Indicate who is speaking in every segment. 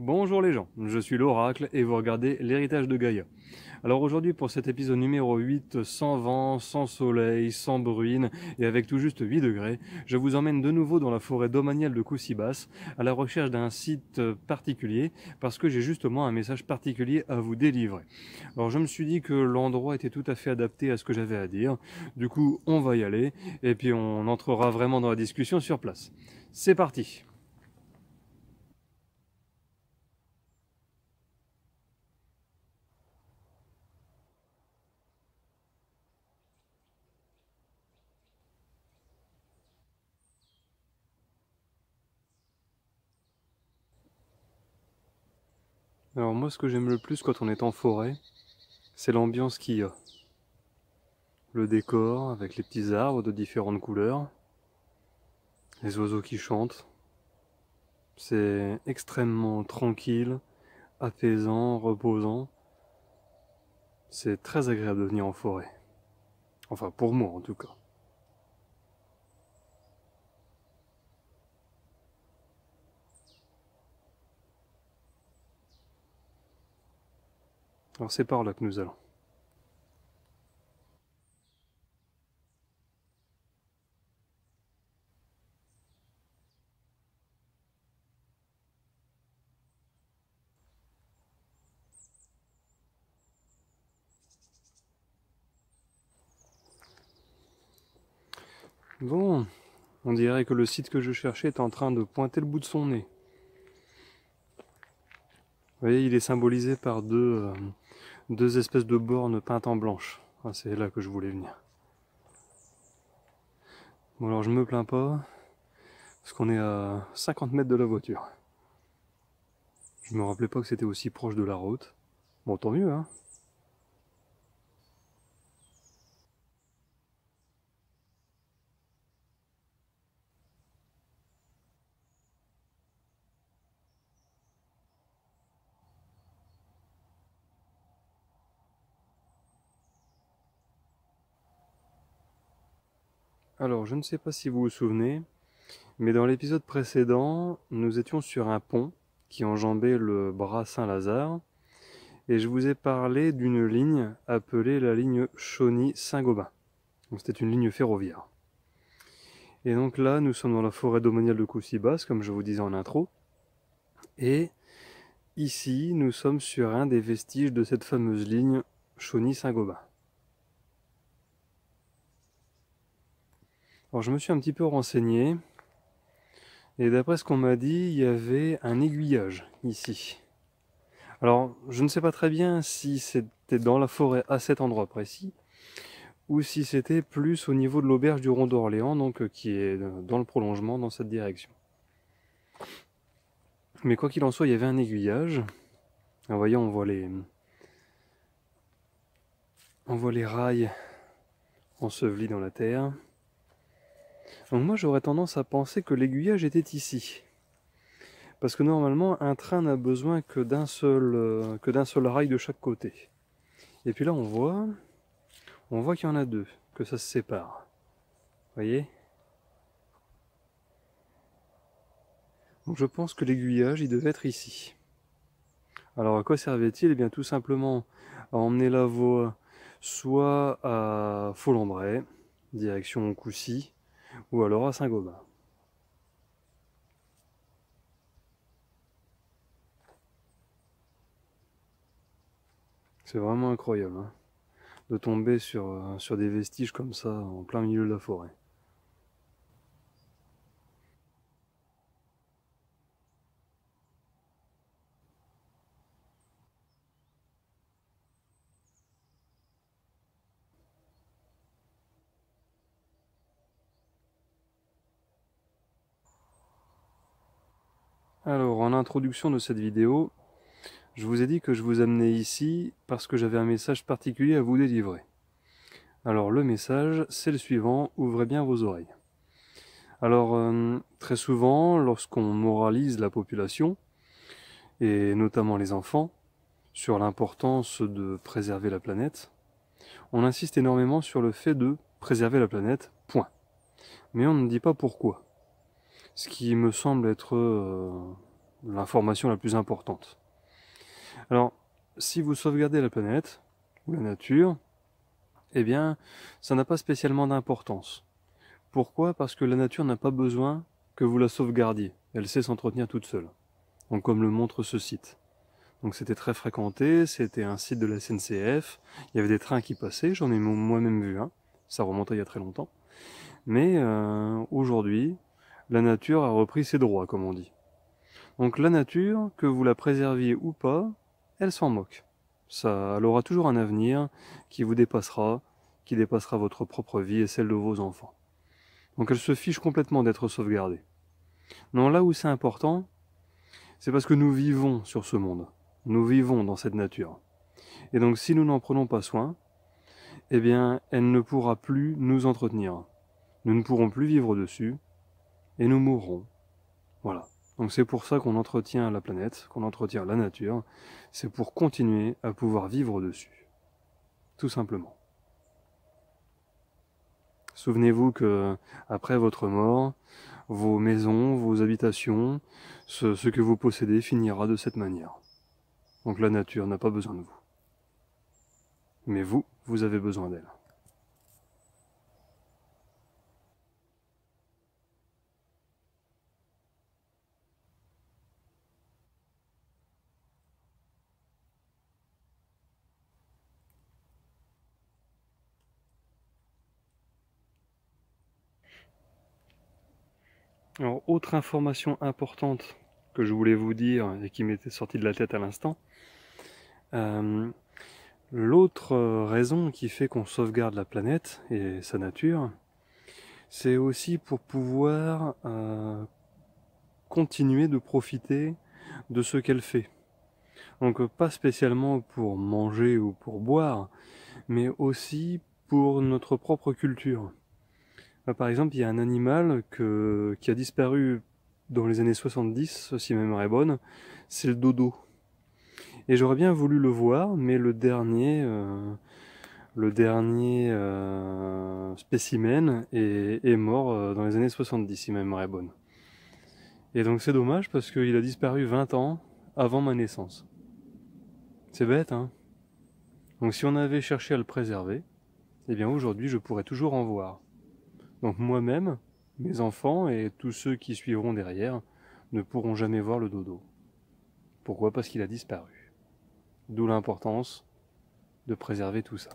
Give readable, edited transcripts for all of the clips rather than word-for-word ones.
Speaker 1: Bonjour les gens, je suis l'Oracle et vous regardez l'héritage de Gaïa. Alors aujourd'hui pour cet épisode numéro 8, sans vent, sans soleil, sans bruine et avec tout juste 8 degrés, je vous emmène de nouveau dans la forêt domaniale de Coussibas à la recherche d'un site particulier parce que j'ai justement un message particulier à vous délivrer. Alors je me suis dit que l'endroit était tout à fait adapté à ce que j'avais à dire, du coup on va y aller et puis on entrera vraiment dans la discussion sur place. C'est parti! Alors moi ce que j'aime le plus quand on est en forêt, c'est l'ambiance qu'il y a. Le décor avec les petits arbres de différentes couleurs, les oiseaux qui chantent. C'est extrêmement tranquille, apaisant, reposant. C'est très agréable de venir en forêt. Enfin pour moi en tout cas. Alors c'est par là que nous allons. Bon, on dirait que le site que je cherchais est en train de pointer le bout de son nez. Vous voyez, il est symbolisé par deux espèces de bornes peintes en blanche. Ah, c'est là que je voulais venir. Bon alors je me plains pas, parce qu'on est à 50 mètres de la voiture. Je me rappelais pas que c'était aussi proche de la route. Bon, tant mieux, hein. Alors, je ne sais pas si vous vous souvenez, mais dans l'épisode précédent, nous étions sur un pont qui enjambait le bras Saint-Lazare, et je vous ai parlé d'une ligne appelée la ligne Chauny-Saint-Gobain. Donc c'était une ligne ferroviaire. Et donc là, nous sommes dans la forêt domaniale de Coussibas, comme je vous disais en intro, et ici, nous sommes sur un des vestiges de cette fameuse ligne Chauny-Saint-Gobain. Alors je me suis un petit peu renseigné, et d'après ce qu'on m'a dit, il y avait un aiguillage ici. Alors, je ne sais pas très bien si c'était dans la forêt à cet endroit précis, ou si c'était plus au niveau de l'auberge du Rond d'Orléans, donc qui est dans le prolongement dans cette direction. Mais quoi qu'il en soit, il y avait un aiguillage. En voyant, on voit les rails ensevelis dans la terre. Donc moi, j'aurais tendance à penser que l'aiguillage était ici. Parce que normalement, un train n'a besoin que d'un seul rail de chaque côté. Et puis là, on voit qu'il y en a deux, que ça se sépare. Vous voyez? Donc je pense que l'aiguillage, il devait être ici. Alors à quoi servait-il? Eh bien tout simplement à emmener la voie soit à Folembray, direction Coucy, ou alors à Saint-Gobain. C'est vraiment incroyable, hein, de tomber sur des vestiges comme ça en plein milieu de la forêt. Alors en introduction de cette vidéo, je vous ai dit que je vous amenais ici parce que j'avais un message particulier à vous délivrer. Alors le message, c'est le suivant, ouvrez bien vos oreilles. Alors très souvent, lorsqu'on moralise la population, et notamment les enfants, sur l'importance de préserver la planète, on insiste énormément sur le fait de préserver la planète, point. Mais on ne dit pas pourquoi. Ce qui me semble être l'information la plus importante. Alors, si vous sauvegardez la planète, ou la nature, eh bien, ça n'a pas spécialement d'importance. Pourquoi? Parce que la nature n'a pas besoin que vous la sauvegardiez. Elle sait s'entretenir toute seule. Donc, comme le montre ce site. Donc, c'était très fréquenté, c'était un site de la SNCF, il y avait des trains qui passaient, j'en ai moi-même vu un, ça remontait il y a très longtemps. Mais aujourd'hui, la nature a repris ses droits, comme on dit. Donc la nature, que vous la préserviez ou pas, elle s'en moque. Ça, elle aura toujours un avenir qui vous dépassera, qui dépassera votre propre vie et celle de vos enfants. Donc elle se fiche complètement d'être sauvegardée. Non, là où c'est important, c'est parce que nous vivons sur ce monde. Nous vivons dans cette nature. Et donc si nous n'en prenons pas soin, eh bien, elle ne pourra plus nous entretenir. Nous ne pourrons plus vivre dessus, et nous mourrons. Voilà. Donc c'est pour ça qu'on entretient la planète, qu'on entretient la nature, c'est pour continuer à pouvoir vivre dessus. Tout simplement. Souvenez-vous que après votre mort, vos maisons, vos habitations, ce que vous possédez finira de cette manière. Donc la nature n'a pas besoin de vous. Mais vous, vous avez besoin d'elle. Alors, autre information importante que je voulais vous dire et qui m'était sortie de la tête à l'instant, l'autre raison qui fait qu'on sauvegarde la planète et sa nature, c'est aussi pour pouvoir continuer de profiter de ce qu'elle fait. Donc pas spécialement pour manger ou pour boire, mais aussi pour notre propre culture. Par exemple, il y a un animal qui a disparu dans les années 70, si ma mémoire est bonne, c'est le dodo. Et j'aurais bien voulu le voir, mais le dernier spécimen est mort dans les années 70, si ma mémoire est bonne. Et donc c'est dommage parce qu'il a disparu 20 ans avant ma naissance. C'est bête, hein? Donc si on avait cherché à le préserver, eh bien aujourd'hui je pourrais toujours en voir. Donc moi-même, mes enfants et tous ceux qui suivront derrière ne pourront jamais voir le dodo. Pourquoi? Parce qu'il a disparu. D'où l'importance de préserver tout ça.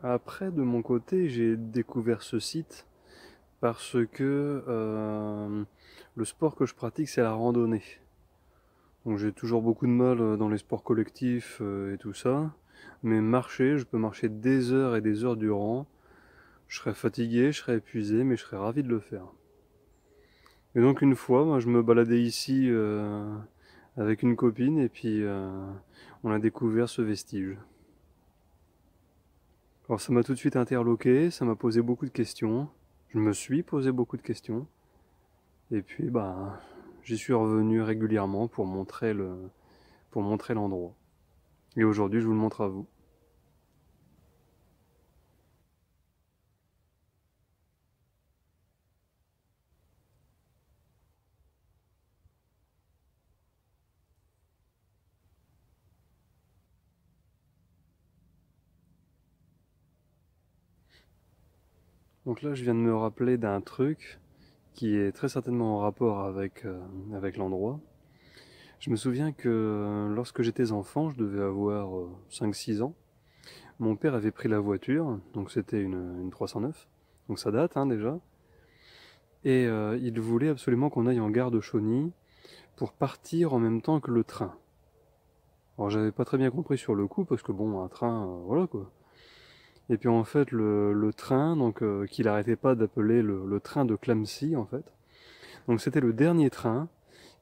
Speaker 1: Après, de mon côté, j'ai découvert ce site parce que le sport que je pratique, c'est la randonnée. Donc j'ai toujours beaucoup de mal dans les sports collectifs et tout ça. Mais marcher, je peux marcher des heures et des heures durant. Je serais fatigué, je serais épuisé, mais je serais ravi de le faire. Et donc une fois, moi, je me baladais ici avec une copine et puis on a découvert ce vestige. Alors ça m'a tout de suite interloqué, ça m'a posé beaucoup de questions. Je me suis posé beaucoup de questions. Et puis bah j'y suis revenu régulièrement pour montrer l'endroit. Et aujourd'hui je vous le montre à vous. Donc là je viens de me rappeler d'un truc qui est très certainement en rapport avec l'endroit. Je me souviens que lorsque j'étais enfant, je devais avoir 5-6 ans, mon père avait pris la voiture, donc c'était une 309, donc ça date hein, déjà, et il voulait absolument qu'on aille en gare de Chauny pour partir en même temps que le train. Alors j'avais pas très bien compris sur le coup, parce que bon, un train, voilà quoi. Et puis en fait, le train, donc qu'il arrêtait pas d'appeler le train de Clamecy en fait, donc c'était le dernier train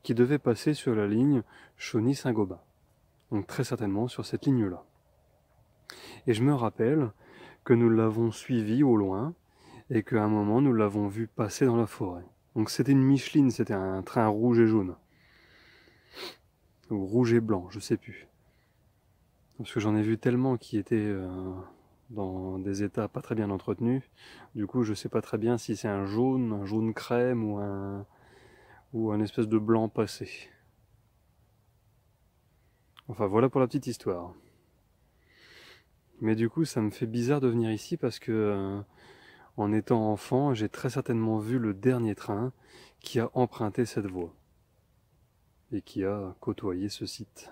Speaker 1: qui devait passer sur la ligne Chauny-Saint-Gobain. Donc très certainement sur cette ligne-là. Et je me rappelle que nous l'avons suivi au loin et qu'à un moment nous l'avons vu passer dans la forêt. Donc c'était une Micheline, c'était un train rouge et jaune. Ou rouge et blanc, je sais plus. Parce que j'en ai vu tellement qui étaient dans des états pas très bien entretenus. Du coup, je sais pas très bien si c'est un jaune crème ou un espèce de blanc passé. Enfin voilà pour la petite histoire. Mais du coup, ça me fait bizarre de venir ici parce que en étant enfant, j'ai très certainement vu le dernier train qui a emprunté cette voie et qui a côtoyé ce site.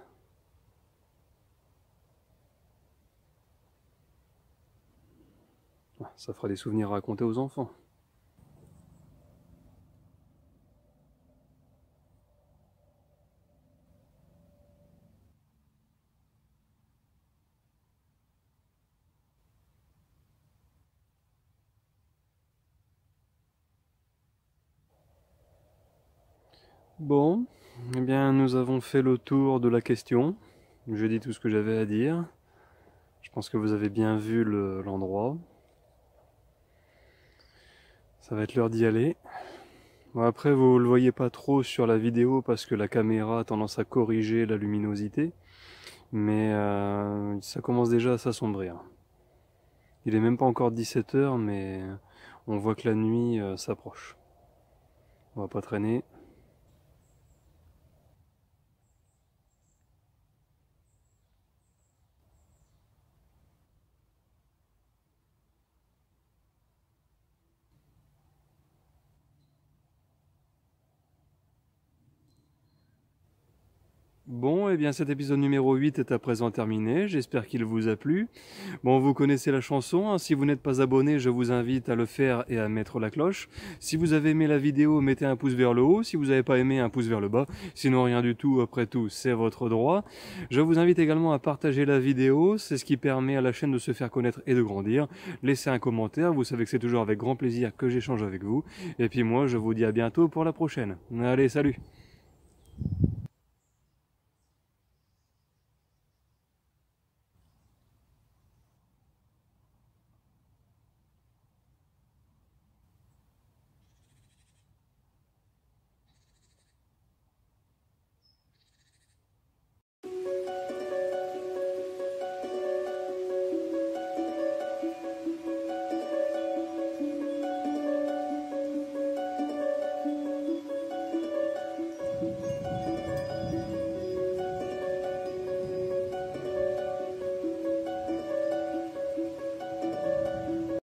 Speaker 1: Ça fera des souvenirs à raconter aux enfants. Bon, eh bien nous avons fait le tour de la question. J'ai dit tout ce que j'avais à dire. Je pense que vous avez bien vu l'endroit. Ça va être l'heure d'y aller. Bon, après, vous le voyez pas trop sur la vidéo parce que la caméra a tendance à corriger la luminosité. Mais ça commence déjà à s'assombrir. Il est même pas encore 17 heures, mais on voit que la nuit s'approche. On va pas traîner. Bon, eh bien cet épisode numéro 8 est à présent terminé, j'espère qu'il vous a plu. Bon, vous connaissez la chanson, hein. Si vous n'êtes pas abonné, je vous invite à le faire et à mettre la cloche. Si vous avez aimé la vidéo, mettez un pouce vers le haut, si vous n'avez pas aimé, un pouce vers le bas. Sinon rien du tout, après tout, c'est votre droit. Je vous invite également à partager la vidéo, c'est ce qui permet à la chaîne de se faire connaître et de grandir. Laissez un commentaire, vous savez que c'est toujours avec grand plaisir que j'échange avec vous. Et puis moi, je vous dis à bientôt pour la prochaine. Allez, salut!